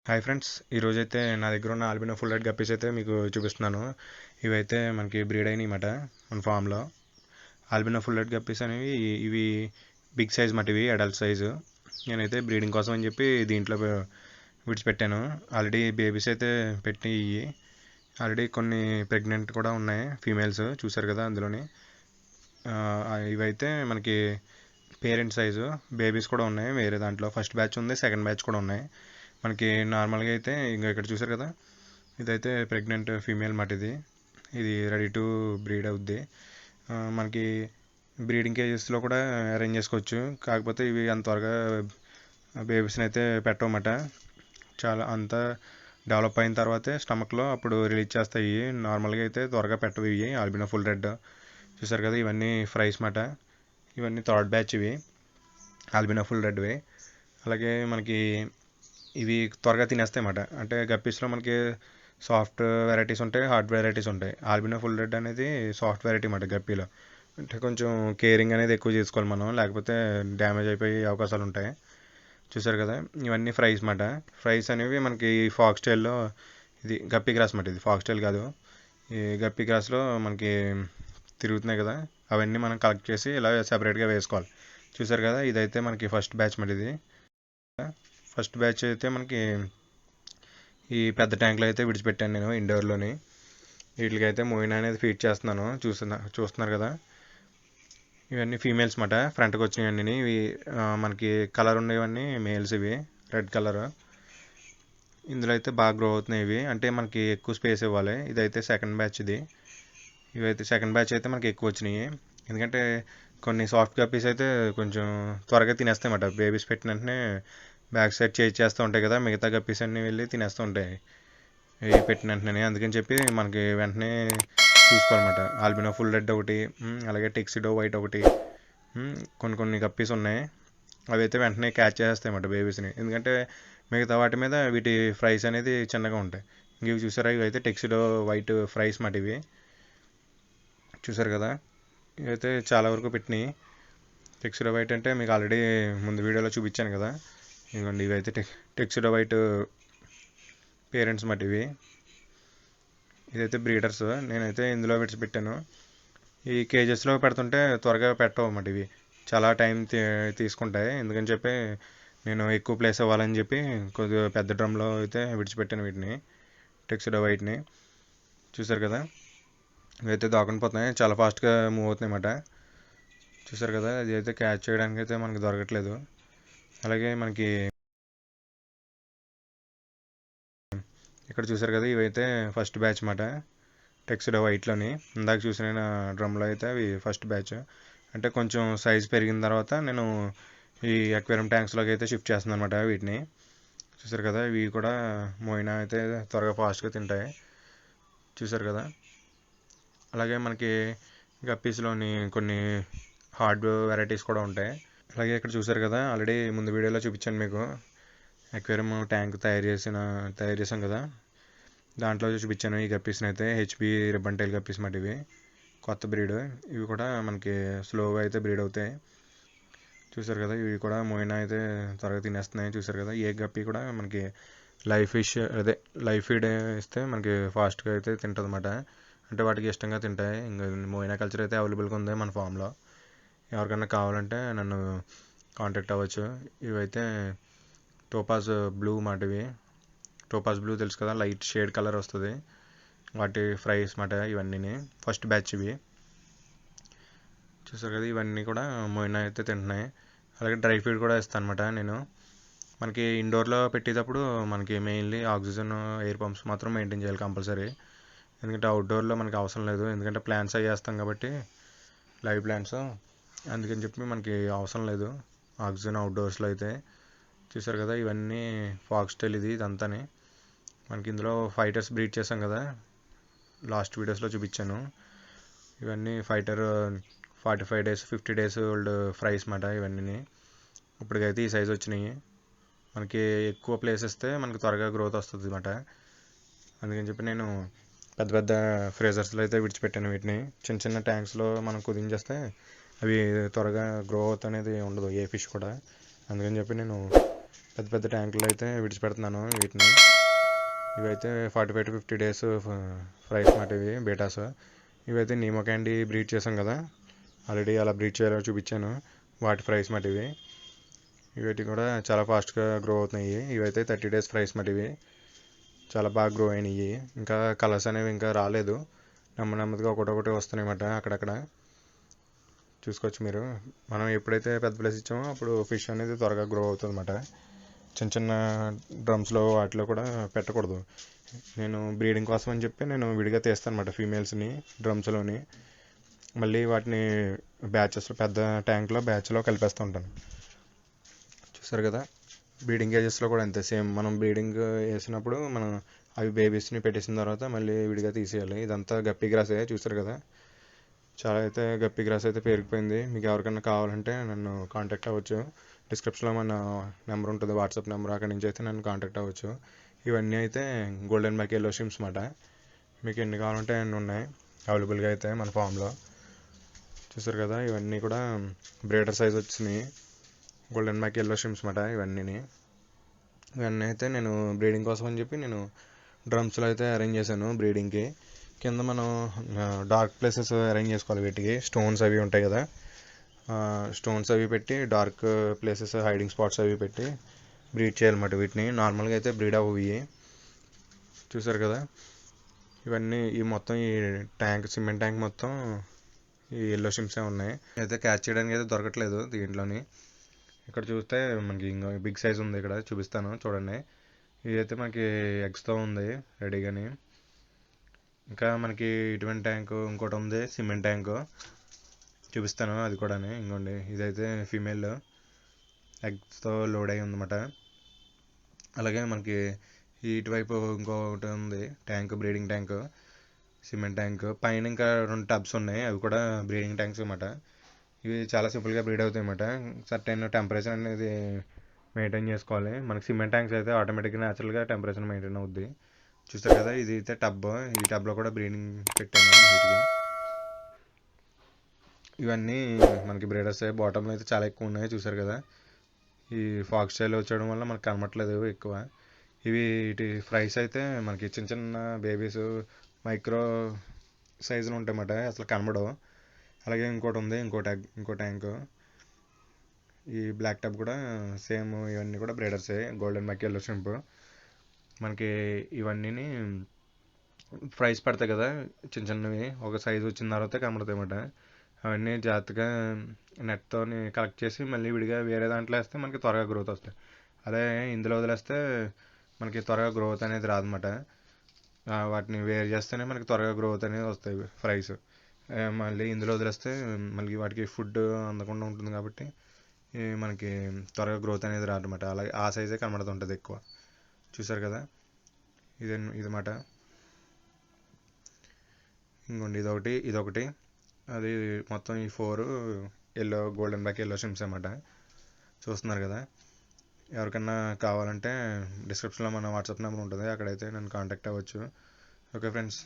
Hi friends, ఈరోజైతే నా దగ్గర ఉన్న ఆల్బినో ఫుల్ రెడ్ గప్పీస్ అయితే మీకు చూపిస్తున్నాను. ఇవైతే మనకి బ్రీడ్ అయినాయి మన ఫామ్లో. ఆల్బినో ఫుల్ రెడ్ గప్పీస్ అనేవి ఇవి బిగ్ సైజ్ ఇవి అడల్ట్ సైజు. నేనైతే బ్రీడింగ్ కోసం అని చెప్పి దీంట్లో విడిచిపెట్టాను. ఆల్రెడీ బేబీస్ అయితే పెట్టి ఆల్రెడీ కొన్ని ప్రెగ్నెంట్ కూడా ఉన్నాయి ఫీమేల్స్, చూసారు కదా అందులోని. ఇవైతే మనకి పేరెంట్ సైజు బేబీస్ కూడా ఉన్నాయి వేరే దాంట్లో. ఫస్ట్ బ్యాచ్ ఉంది, సెకండ్ బ్యాచ్ కూడా ఉన్నాయి. మనకి నార్మల్గా అయితే ఇంకా ఇక్కడ చూసారు కదా, ఇదైతే ప్రెగ్నెంట్ ఫీమేల్ ఇది రెడీ టు బ్రీడ్ అవుద్ది. మనకి బ్రీడింగ్ కేజెస్లో కూడా అరేంజ్ చేసుకోవచ్చు. కాకపోతే ఇవి అంత త్వరగా బేబీస్ని అయితే పెట్టవన్నమాట. చాలా అంతా డెవలప్ అయిన తర్వాతే స్టమక్లో అప్పుడు రిలీజ్ చేస్తాయి. నార్మల్గా అయితే త్వరగా పెట్టవు ఇవి ఆల్బినో ఫుల్ రెడ్. చూసారు కదా, ఇవన్నీ ఫ్రైస్ ఇవన్నీ థర్డ్ బ్యాచ్ ఇవి ఆల్బినో ఫుల్ రెడ్వి. అలాగే మనకి ఇవి త్వరగా తినేస్తాయి అంటే గప్పీస్లో మనకి సాఫ్ట్ వెరైటీస్ ఉంటాయి, హార్డ్ వెరైటీస్ ఉంటాయి. ఆల్బినో ఫుల్ రెడ్ అనేది సాఫ్ట్ వెరైటీ గప్పీలో. అంటే కొంచెం కేరింగ్ అనేది ఎక్కువ చేసుకోవాలి మనం, లేకపోతే డ్యామేజ్ అయిపోయే అవకాశాలు ఉంటాయి. చూసారు కదా, ఇవన్నీ ఫ్రైస్ ఫ్రైస్ అనేవి మనకి ఫాక్స్ టైల్లో, ఇది గప్పీ గ్రాస్ ఇది ఫాక్స్ టైల్ కాదు. ఈ గప్పీ గ్రాస్లో మనకి తిరుగుతున్నాయి కదా, అవన్నీ మనం కలెక్ట్ చేసి ఇలా సెపరేట్గా వేసుకోవాలి. చూసారు కదా, ఇదైతే మనకి ఫస్ట్ బ్యాచ్ ఇది. ఫస్ట్ బ్యాచ్ అయితే మనకి ఈ పెద్ద ట్యాంక్లో అయితే విడిచిపెట్టాను నేను ఇండోర్లోని. వీటికైతే మోయినా అనేది ఫీడ్ చేస్తున్నాను. చూస్తున్నారు కదా, ఇవన్నీ ఫీమేల్స్ ఫ్రంట్కి వచ్చినవన్నీ. ఇవి మనకి కలర్ ఉండేవన్నీ మేల్స్, ఇవి రెడ్ కలర్. ఇందులో అయితే బాగా గ్రో అవుతున్నాయి ఇవి, అంటే మనకి ఎక్కువ స్పేస్ ఇవ్వాలి. ఇదైతే సెకండ్ బ్యాచ్ ఇవైతే సెకండ్ బ్యాచ్ అయితే మనకి ఎక్కువ వచ్చినాయి. ఎందుకంటే కొన్ని సాఫ్ట్ కప్పీస్ అయితే కొంచెం త్వరగా తినేస్తాయి బేబీస్ పెట్టిన వెంటనే బ్యాక్ సైడ్ చేస్తూ ఉంటాయి కదా, మిగతా గప్పీస్ అన్నీ వెళ్ళి తినేస్తూ ఉంటాయి ఇవి పెట్టిన వెంటనే. అందుకని చెప్పి మనకి వెంటనే చూసుకోవాలన్నమాట. ఆల్బినో ఫుల్ రెడ్ ఒకటి, అలాగే టెక్సిడో వైట్ ఒకటి, కొన్ని గప్పీస్ ఉన్నాయి. అవి అయితే వెంటనే క్యాచ్ చేసేస్తాయి బేబీస్ని. ఎందుకంటే మిగతా వాటి మీద వీటి ఫ్రైస్ అనేది చిన్నగా ఉంటాయి. ఇవి చూసారా, ఇవి అయితే టెక్సిడో వైట్ ఫ్రైస్ ఇవి. చూసారు కదా, ఇవైతే చాలా వరకు పెట్టినాయి. టెక్సిడో వైట్ అంటే మీకు ఆల్రెడీ ముందు వీడియోలో చూపించాను కదా. ఇవ్వండి, ఇవైతే టెక్సిడో వైట్ పేరెంట్స్ ఇవి. ఇదైతే బ్రీడర్స్. నేనైతే ఇందులో విడిచిపెట్టాను. ఈ కేజెస్లో పెడుతుంటే త్వరగా పెట్టవు ఇవి, చాలా టైం తీసుకుంటాయి. ఎందుకని చెప్పి నేను ఎక్కువ ప్లేస్ అవ్వాలని చెప్పి కొద్దిగా పెద్ద డ్రమ్లో అయితే విడిచిపెట్టాను వీటిని, టెక్సిడో వైట్ని. చూసారు కదా, ఇవైతే దాకుండా పోతున్నాయి, చాలా ఫాస్ట్గా మూవ్ అవుతున్నాయి చూసారు కదా, అది అయితే క్యాచ్ చేయడానికి అయితే మనకి దొరకట్లేదు. అలాగే మనకి ఇక్కడ చూసారు కదా, ఇవైతే ఫస్ట్ బ్యాచ్ టెక్సిడో వైట్లోని. ఇందాక చూసిన డ్రమ్లో అయితే అవి ఫస్ట్ బ్యాచ్. అంటే కొంచెం సైజ్ పెరిగిన తర్వాత నేను ఈ అక్వేరియం ట్యాంక్స్లోకి అయితే షిఫ్ట్ చేస్తున్నాను వీటిని. చూసారు కదా, ఇవి కూడా మోయినా అయితే త్వరగా ఫాస్ట్గా తింటాయి. చూసారు కదా, అలాగే మనకి గప్పీస్లోని కొన్ని హార్డ్ వెరైటీస్ కూడా ఉంటాయి. అలాగే ఇక్కడ చూసారు కదా, ఆల్రెడీ ముందు వీడియోలో చూపించాను మీకు. అక్వేరియం ట్యాంక్ తయారు చేసాం కదా, దాంట్లో చూపించాను ఈ గప్పీస్ని అయితే. హెచ్బి రిబ్బన్ టైల్ గప్పీస్ ఇవి కొత్త బ్రీడ్. ఇవి కూడా మనకి స్లోగా అయితే బ్రీడ్ అవుతాయి. చూసారు కదా, ఇవి కూడా మోయినా అయితే త్వరగా తినేస్తున్నాయి. చూసారు కదా, ఏ గప్పీ కూడా మనకి లైవ్ ఫీడ్ ఇస్తే మనకి ఫాస్ట్గా అయితే తింటుంది అంటే వాటికి ఇష్టంగా తింటాయి. ఇంకా మోయినా కల్చర్ అయితే అవైలబుల్గా ఉంది మన ఫామ్లో. ఎవరికైనా కావాలంటే నన్ను కాంటాక్ట్ అవ్వచ్చు. ఇవైతే టోపాజ్ బ్లూ ఇవి. టోపాజ్ బ్లూ తెలుసు కదా, లైట్ షేడ్ కలర్ వస్తుంది. వాటి ఫ్రైస్ ఇవన్నీ ఫస్ట్ బ్యాచ్ ఇవి. చూసారు కదా, ఇవన్నీ కూడా మోయినా అయితే తింటున్నాయి. అలాగే డ్రై ఫీడ్ కూడా ఇస్తాను నేను. మనకి ఇండోర్లో పెట్టేటప్పుడు మనకి మెయిన్లీ ఆక్సిజన్, ఎయిర్ పంప్స్ మాత్రం మెయింటైన్ చేయాలి కంపల్సరీ. ఎందుకంటే అవుట్డోర్లో మనకి అవసరం లేదు, ఎందుకంటే ప్లాంట్స్ అవి వేస్తాం కాబట్టి, లైవ్ ప్లాంట్స్. అందుకని చెప్పి మనకి అవసరం లేదు ఆక్సిజన్ అవుట్డోర్స్లో అయితే. చూసారు కదా, ఇవన్నీ ఫాక్స్ టైల్ ఇదంతా. మనకి ఇందులో ఫైటర్స్ బ్రీడ్ చేసాం కదా, లాస్ట్ వీడియోస్లో చూపించాను. ఇవన్నీ fighter 45 days 50 days old fries ఇవన్నీ. ఇప్పటికైతే ఈ సైజ్ వచ్చినాయి. మనకి ఎక్కువ ప్లేస్ ఇస్తే మనకి త్వరగా గ్రోత్ వస్తుంది అందుకని చెప్పి నేను పెద్ద పెద్ద ఫ్రేజర్స్లో అయితే విడిచిపెట్టాను వీటిని. చిన్న చిన్న ట్యాంక్స్లో మనం కుదించేస్తే అవి త్వరగా గ్రో అవుట్ అనేది ఉండదు ఏ ఫిష్ కూడా. అందుకని చెప్పి నేను పెద్ద పెద్ద ట్యాంకులు అయితే విడిచిపెడుతున్నాను వీటిని. ఇవైతే 45 to 50 days ఫ్రైస్ మాట ఇవి బీటాస్. ఇవైతే నీమో క్యాండీ బ్రీడ్ చేసాం కదా, ఆల్రెడీ అలా బ్రీడ్ చేయాలో చూపించాను, వాటి ఫ్రైస్ మాట ఇవి. ఇవి కూడా చాలా ఫాస్ట్గా గ్రో అవుతున్నాయి. ఇవైతే 30 days ఫ్రైస్ మాట ఇవి, చాలా బాగా గ్రో అయినాయి. ఇంకా కలర్స్ అనేవి ఇంకా రాలేదు, నెమ్మదిగా ఒకటొకటి వస్తున్నాయి అన్నమాట అక్కడక్కడ. చూసుకోవచ్చు మీరు. మనం ఎప్పుడైతే పెద్ద ప్లేస్ ఇచ్చామో అప్పుడు ఫిష్ అనేది త్వరగా గ్రో అవుతుంది అన్నమాట. చిన్న చిన్న డ్రమ్స్లో వాటిలో కూడా పెట్టకూడదు. నేను బ్రీడింగ్ కోసం అని చెప్పి నేను విడిగా తీస్తాను అన్నమాట ఫీమేల్స్ని డ్రమ్స్లోని. మళ్ళీ వాటిని బ్యాచెస్లో పెద్ద ట్యాంక్లో బ్యాచ్లో కలిపేస్తూ ఉంటాను. చూసారు కదా, బ్రీడింగ్ కేజెస్లో కూడా అంతే సేమ్. మనం బ్రీడింగ్ వేసినప్పుడు మనం అవి బేబీస్ని పెట్టేసిన తర్వాత మళ్ళీ విడిగా తీసేయాలి. ఇదంతా గప్పి గ్రాసే, చూసారు కదా. చాలా అయితే గప్పి గ్రాస్ అయితే పెరిగిపోయింది. మీకు ఎవరికైనా కావాలంటే నన్ను కాంటాక్ట్ అవ్వచ్చు. డిస్క్రిప్షన్లో మన నెంబర్ ఉంటుంది, వాట్సాప్ నెంబర్, అక్కడి నుంచి అయితే నన్ను కాంటాక్ట్ అవ్వచ్చు. ఇవన్నీ అయితే గోల్డెన్ బ్యాక్ ఎల్లో షిమ్స్ అన్నమాట. మీకు ఎన్ని కావాలంటే అన్నీ ఉన్నాయి అవైలబుల్గా అయితే మన ఫామ్లో. చూసారు కదా, ఇవన్నీ కూడా బ్రీడర్ సైజ్ వచ్చినాయి గోల్డెన్ బ్యాక్ ఎల్లో షిమ్స్ అన్నమాట. ఇవన్నీ అయితే నేను బ్రీడింగ్ కోసం అని చెప్పి నేను డ్రమ్స్లో అయితే అరేంజ్ చేశాను బ్రీడింగ్కి. కింద మనం డార్క్ ప్లేసెస్ అరేంజ్ చేసుకోవాలి వీటికి. స్టోన్స్ అవి ఉంటాయి కదా, స్టోన్స్ అవి పెట్టి డార్క్ ప్లేసెస్ హైడింగ్ స్పాట్స్ అవి పెట్టి బ్రీడ్ చేయాలన్నమాట వీటిని. నార్మల్గా అయితే బ్రీడ్ అవ్వవి. చూసారు కదా, ఇవన్నీ ఈ మొత్తం ఈ ట్యాంక్, సిమెంట్ ట్యాంక్ మొత్తం ఈ ఎల్లో షిమ్సే ఉన్నాయి. అయితే క్యాచ్ చేయడానికి అయితే దొరకట్లేదు దీంట్లోని. ఇక్కడ చూస్తే మనకి ఇంకా బిగ్ సైజ్ ఉంది, ఇక్కడ చూపిస్తాను చూడండి. ఇదైతే మనకి ఎగ్స్తో ఉంది రెడీగాని. ఇంకా మనకి ఇటువంటి ట్యాంకు ఇంకోటి ఉంది, సిమెంట్ ట్యాంకు, చూపిస్తాను అది కూడా. ఇంకోండి, ఇదైతే ఫీమేల్ ఎగ్స్తో లోడ్ అయి ఉందన్నమాట. అలాగే మనకి ఇటువైపు ఇంకొకటి ఉంది tank, breeding tank, cement tank. పైన ఇంకా 2 టబ్స్ ఉన్నాయి, అవి కూడా బ్రీడింగ్ ట్యాంక్స్ అన్నమాట. ఇవి చాలా సింపుల్గా బ్రీడ్ అవుతాయి అన్నమాట. సర్టెన్ టెంపరేచర్ అనేది మెయింటైన్ చేసుకోవాలి. మనకి సిమెంట్ ట్యాంక్స్ అయితే ఆటోమేటిక్గా న్యాచురల్గా టెంపరేచర్ మెయింటైన్ అవుద్ది. చూస్తారు కదా, ఇది అయితే టబ్. ఈ టబ్లో కూడా బ్రీడింగ్ పెట్టాను వీటికి. ఇవన్నీ మనకి బ్రీడర్స్. బాటంలో అయితే చాలా ఎక్కువ ఉన్నాయి, చూసారు కదా. ఈ ఫాక్స్ స్టైల్ వచ్చేయడం వల్ల మనకు కనబట్లేదు ఎక్కువ. ఇటు ఫ్రైస్ అయితే మనకి చిన్న చిన్న బేబీస్ మైక్రో సైజులో ఉంటాయన్నమాట, అసలు కనబడవు. అలాగే ఇంకోటి ఉంది, ఇంకో ట్యాంక్. ఈ బ్లాక్ టబ్ కూడా సేమ్. ఇవన్నీ కూడా బ్రీడర్సే, గోల్డెన్ బ్యాక్ ఎల్లో షింప్. మనకి ఇవన్నీ ఫ్రైస్ పడతాయి కదా చిన్న చిన్నవి, ఒక సైజు వచ్చిన తర్వాత కనబడతాయి అన్నమాట. అవన్నీ జాగ్రత్తగా నెట్తో కలెక్ట్ చేసి మళ్ళీ విడిగా వేరే దాంట్లో వేస్తే మనకి త్వరగా గ్రోత్ వస్తాయి. అదే ఇందులో వదిలేస్తే మనకి త్వరగా గ్రోత్ అనేది రాదన్నమాట. వాటిని వేరు చేస్తేనే మనకి త్వరగా గ్రోత్ అనేది వస్తాయి ఫ్రైస్. మళ్ళీ ఇందులో వదిలేస్తే మళ్ళీ వాటికి ఫుడ్ అందకుండా ఉంటుంది కాబట్టి మనకి త్వరగా గ్రోత్ అనేది రాదన్నమాట. అలాగే ఆ సైజే కనబడుతుంటుంది ఎక్కువ. చూసారు కదా, ఇదన్నమాట. ఇంకోండి ఇదొకటి. అది మొత్తం ఈ 4 ఎల్లో గోల్డెన్ బ్యాక్ ఎల్లో షిమ్స్ అన్నమాట. చూస్తున్నారు కదా. ఎవరికన్నా కావాలంటే డిస్క్రిప్షన్లో మన వాట్సాప్ నెంబర్ ఉంటుంది, అక్కడైతే నన్ను కాంటాక్ట్ అవ్వచ్చు. Okay friends.